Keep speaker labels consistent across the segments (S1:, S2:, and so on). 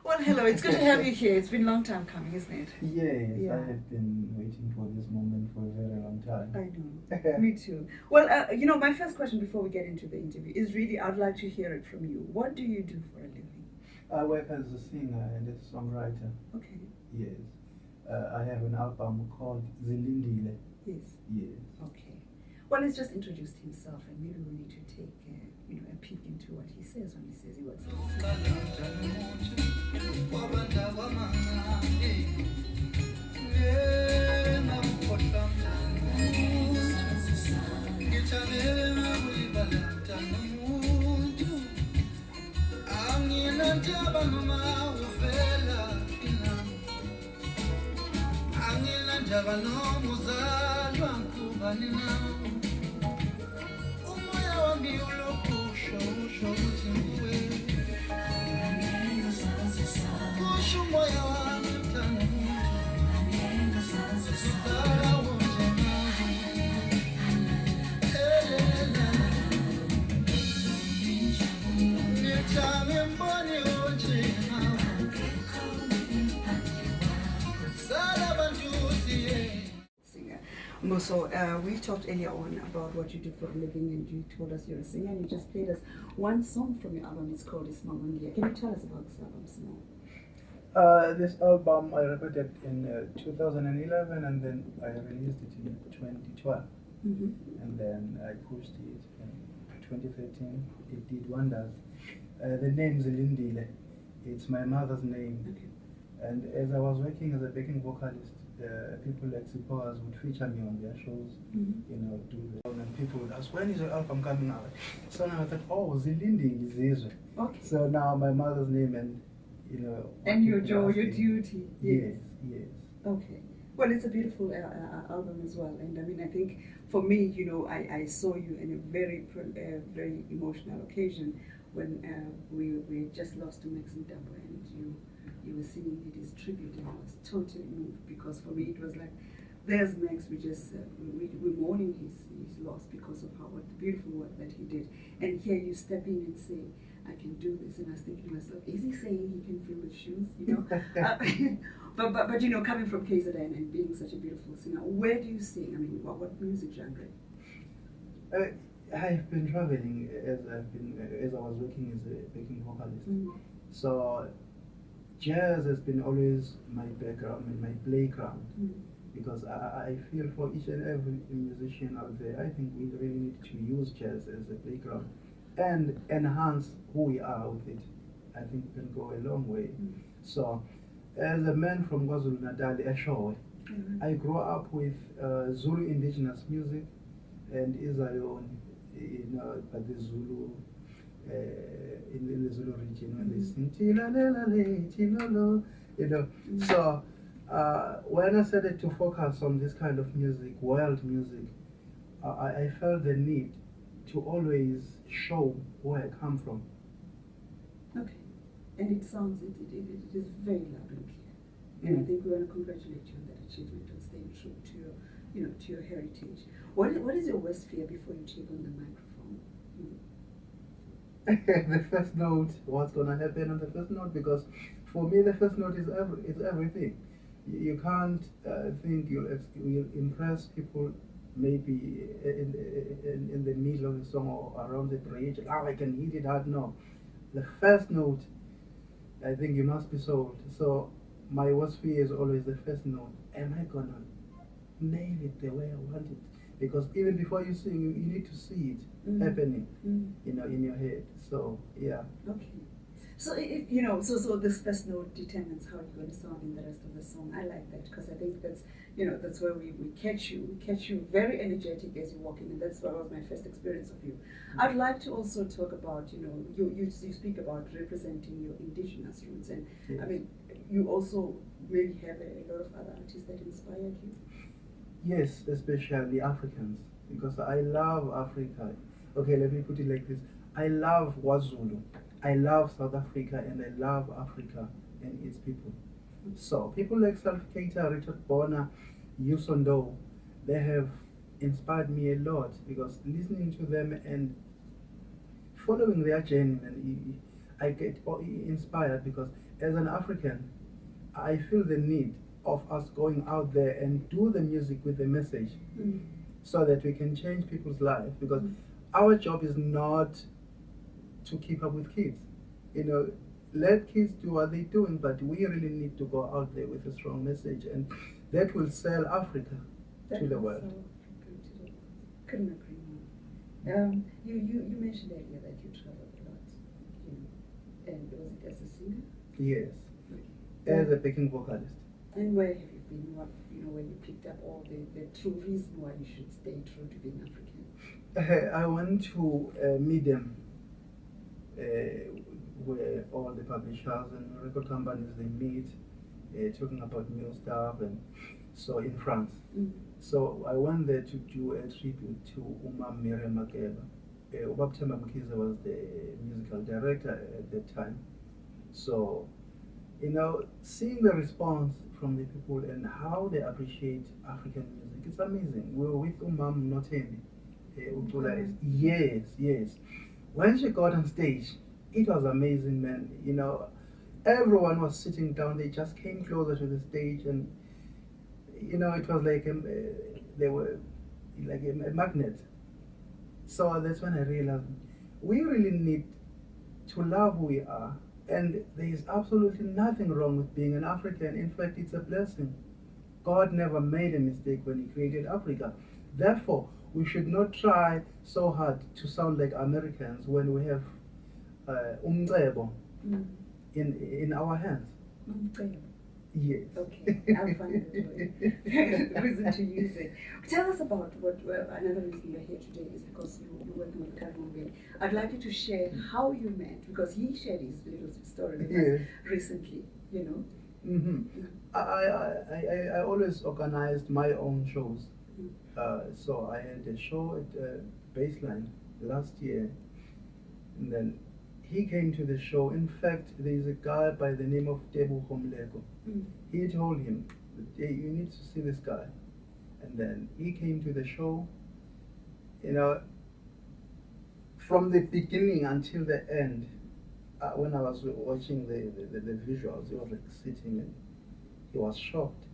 S1: Well, hello. It's good to have you here. It's been a long time coming, isn't it?
S2: Yes,
S1: Yeah.
S2: I have been waiting for this moment for a very long time.
S1: I know. Me too. Well, my first question before we get into the interview is really, I'd like to hear it from you. What do you do for a living?
S2: I work as a singer and a songwriter.
S1: Okay.
S2: Yes. I have an album called Zilindile.
S1: Yes.
S2: Yes.
S1: Okay. Well, he's just introduced himself, and maybe we need to take, a peek into what he says when he says he works as a singer. Mbuso, we talked earlier on about what you do for a living, and you told us you're a singer, and you just played us one song from your album. It's called Ismamangia. Can you tell us about this album, Simon?
S2: This album I recorded in 2011 and then I released it in 2012.
S1: Mm-hmm.
S2: And then I pushed it in 2013. It did wonders. The name Zilindile, it's my mother's name.
S1: Okay.
S2: And as I was working as a backing vocalist, people like Sippers would feature me on their shows, do the and people would ask, when is your album coming out? So now I thought, oh, Zilindile Zizwe.
S1: Okay.
S2: So now my mother's name and
S1: and your job, your duty.
S2: Yes, yes.
S1: Okay. Well, it's a beautiful album as well, and I mean, I think for me, I saw you in a very emotional occasion when we just lost to Max Ndambo, and you were singing his tribute, and I was totally moved because for me it was like, there's Max. We're mourning his loss because of what the beautiful work that he did, and here you step in and say, I can do this, and I was thinking to myself, is he saying he can feel the shoes? But coming from KZN and being such a beautiful singer, where do you sing? I mean, what music genre?
S2: I've been traveling as I was working as a backing vocalist.
S1: Mm-hmm.
S2: So jazz has been always my background and my playground.
S1: Mm-hmm.
S2: Because I feel for each and every musician out there, I think we really need to use jazz as a playground and enhance who we are with it. I think it can go a long way.
S1: Mm-hmm.
S2: So, as a man from KwaZulu-Natal, Eshowe, I grew up with Zulu indigenous music and Isayon, but the Zulu, in the Zulu region, when they sing, "Tilalele, tilolo," So, when I started to focus on this kind of music, world music, I felt the need to always show where I come from.
S1: Okay, and it sounds, it is very loud and clear. And I think we want to congratulate you on that achievement of staying true to your heritage. What is your worst fear before you take on the microphone?
S2: The first note, what's gonna happen on the first note? Because for me, the first note is everything. You can't think you'll impress people maybe in the middle of the song or around the bridge. Oh, I can hit it hard. No, the first note, I think you must be sold. So my worst fear is always the first note. Am I gonna nail it the way I want it? Because even before you sing, you need to see it happening, in your head. So yeah.
S1: Okay. So so this first note determines how you're going to sound in the rest of the song. I like that because I think that's where we catch you. We catch you very energetic as you walk in, and that's what was my first experience of you. I'd like to also talk about you speak about representing your indigenous roots, and
S2: Yes.
S1: I mean you also maybe have a lot of other artists that inspired you.
S2: Yes, especially Africans, because I love Africa. Okay, let me put it like this. I love KwaZulu. I love South Africa, and I love Africa and its people. So people like Self Keita, Richard Bona, Yusondo, they have inspired me a lot because listening to them and following their journey, and I get inspired because as an African, I feel the need of us going out there and do the music with the message so that we can change people's lives, because our job is not to keep up with kids. You know, let kids do what they're doing, but we really need to go out there with a strong message, and that will sell Africa to the world.
S1: Couldn't agree more. You mentioned earlier that you travel a lot, you know, and was it as a singer?
S2: Yes, as a backing vocalist.
S1: And where have you been? What, you know, when you picked up all the true reason why you should stay true to being African?
S2: I went to Medium, where all the publishers and record companies they meet, talking about new stuff, and so in France. So I went there to do a tribute to Uma Miriam Makeba. Ubabthemba Mkhize was the musical director at that time. So, you know, seeing the response from the people and how they appreciate African music, it's amazing. We were with Umam Notendi. Yes. When she got on stage, it was amazing, man. You know, everyone was sitting down. They just came closer to the stage, and you know, it was like they were like a magnet. So that's when I realized we really need to love who we are, and there is absolutely nothing wrong with being an African. In fact, it's a blessing. God never made a mistake when He created Africa. Therefore, we should not try so hard to sound like Americans when we have umcebo in our hands. Yes.
S1: Okay, I'll find the reason to use it. Tell us about another reason you're here today is because you're working with Khoza. I'd like you to share how you met, because he shared his little story with us recently, you know.
S2: I always organized my own shows. So I had a show at Baseline last year, and then he came to the show. In fact, there is a guy by the name of Tebu Homleko. He told him, hey, you need to see this guy. And then he came to the show. You know, from the beginning until the end, when I was watching the visuals, he was like sitting and he was shocked.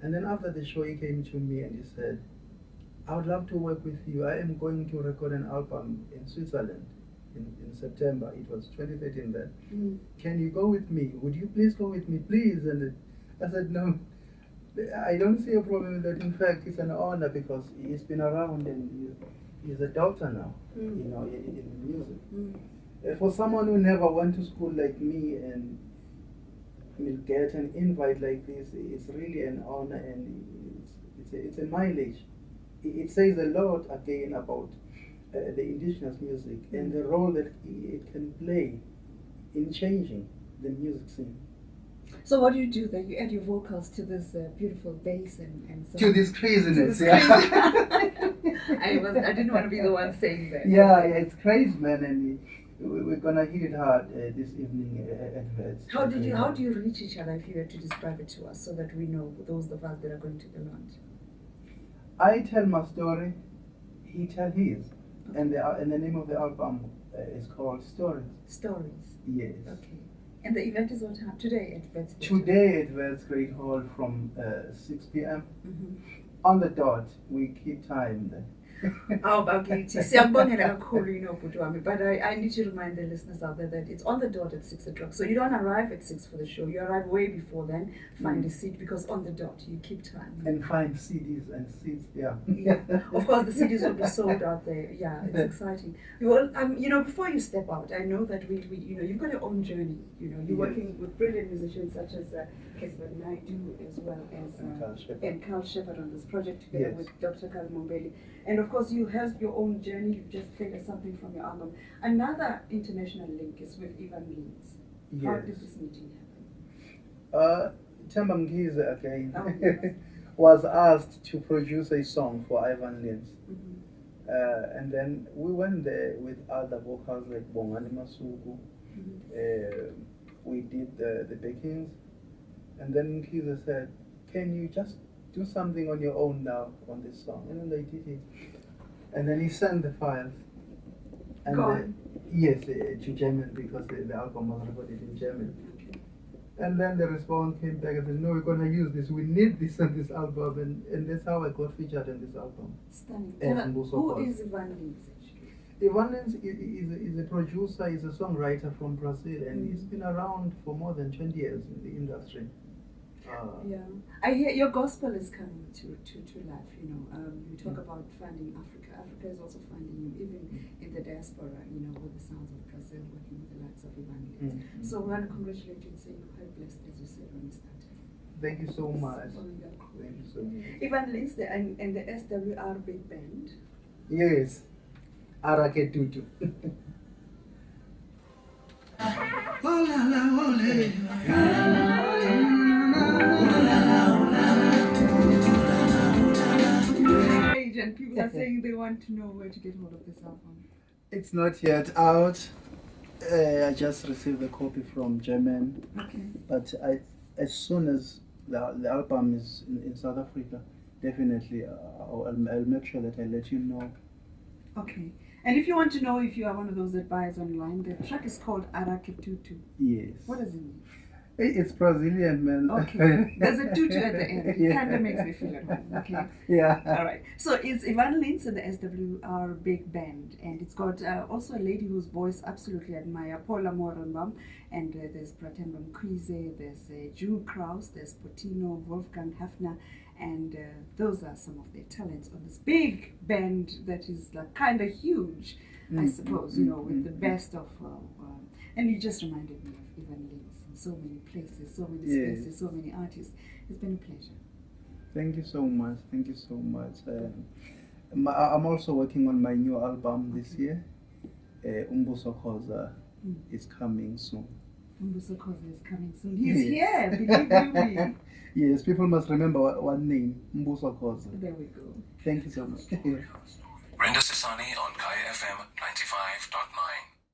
S2: And then after the show, he came to me and he said, I would love to work with you. I am going to record an album in Switzerland in September. It was 2013 then. Can you go with me? Would you please go with me, please? And I said, no, I don't see a problem with that. In fact, it's an honor because he's been around and he's a doctor now, you know, in music. For someone who never went to school like me and will get an invite like this, it's really an honor, and it's a mileage. It says a lot again about the indigenous music and the role that it can play in changing the music scene.
S1: So what do you do then? You add your vocals to this beautiful bass and so
S2: to this craziness.
S1: I didn't want to be the one saying that.
S2: Yeah, it's crazy, man, and we're gonna hit it hard this evening at Vets.
S1: How do you reach each other, if you were to describe it to us, so that we know, those of us that are going to the launch?
S2: I tell my story, he tell his, and the name of the album is called Stories.
S1: Stories.
S2: Yes.
S1: Okay. And the event is what time? Today at Vets.
S2: Today at Vets Great Hall from 6 p.m. On the dot. We keep time there.
S1: Oh, okay. Siyambongela kakhulu, you know, bhuti wami, but I need to remind the listeners out there that it's on the dot at 6 o'clock. So you don't arrive at 6 for the show. You arrive way before then. Find a seat, because on the dot you keep time.
S2: And find CDs and seats. Yeah.
S1: Of course, the CDs will be sold out there. Yeah, it's exciting. Well, you know, before you step out, I know that we you know, you've got your own journey. You know, you're working with brilliant musicians such as Khoza and I do, as well as Carl Shepard on this project together with Dr. Carl Mombeli. And of course, you have your own journey. You've just played something from your album. Another international link is with Ivan Lins.
S2: Yes.
S1: How did this meeting happen?
S2: Themba Mkhize again was asked to produce a song for Ivan Lins. And then we went there with other vocals like Bongani Masuku. We did the backings. And then Mkhize said, can you just do something on your own now on this song? And then they did it. And then he sent the files. And yes, to German, because the album was recorded in German. And then the response came back and said, no, we're going to use this. We need this on this album. And that's how I got featured in this album.
S1: Stunning.
S2: As
S1: Who
S2: Mbuso
S1: is Ivan Lins actually?
S2: Ivan Lins is a producer, is a songwriter from Brazil, and he's been around for more than 20 years in the industry.
S1: Yeah, I hear your gospel is coming to life. You know, you talk about finding Africa. Africa is also finding you, even in the diaspora. You know, with the sounds of Brazil, working with the likes of Ivan Lins. So we want to congratulate you and say you're quite blessed, as you said when you started.
S2: Thank you so much.
S1: Cool.
S2: Thank you so much.
S1: Ivan Lins and the SWR Big Band.
S2: Yes, Arake Tutu.
S1: And people are saying they want to know where to get hold of this album.
S2: It's not yet out. I just received a copy from German.
S1: Okay.
S2: But as soon as the album is in South Africa, definitely I'll make sure that I let you know.
S1: Okay. And if you want to know if you are one of those that buys online, the track is called Arake Tutu.
S2: Yes.
S1: What does it mean?
S2: It's Brazilian, man.
S1: Okay. There's a tutu at the end. It kind of makes me feel at home. Okay.
S2: Yeah.
S1: All right. So it's Ivan Lins and the SWR Big Band. And it's got also a lady whose voice I absolutely admire, Paula Morenbaum. And there's Pratemba Mkwize, there's June Kraus, there's Potino, Wolfgang Hafner. And those are some of their talents on this big band that is like kind of huge, I suppose, you know, with the best of... and you just reminded me of Ivan Lins. So many places, so many spaces, so many artists. It's been a pleasure.
S2: Thank you so much. Thank you so much. I'm also working on my new album this year. Mbuso Khoza is coming soon.
S1: Mbuso Khoza is coming soon. He's here, believe you me.
S2: Yes, people must remember one name, Mbuso Khoza.
S1: There we go.
S2: Thank you so much.
S3: Brenda Sisani on Kaya FM 95.9.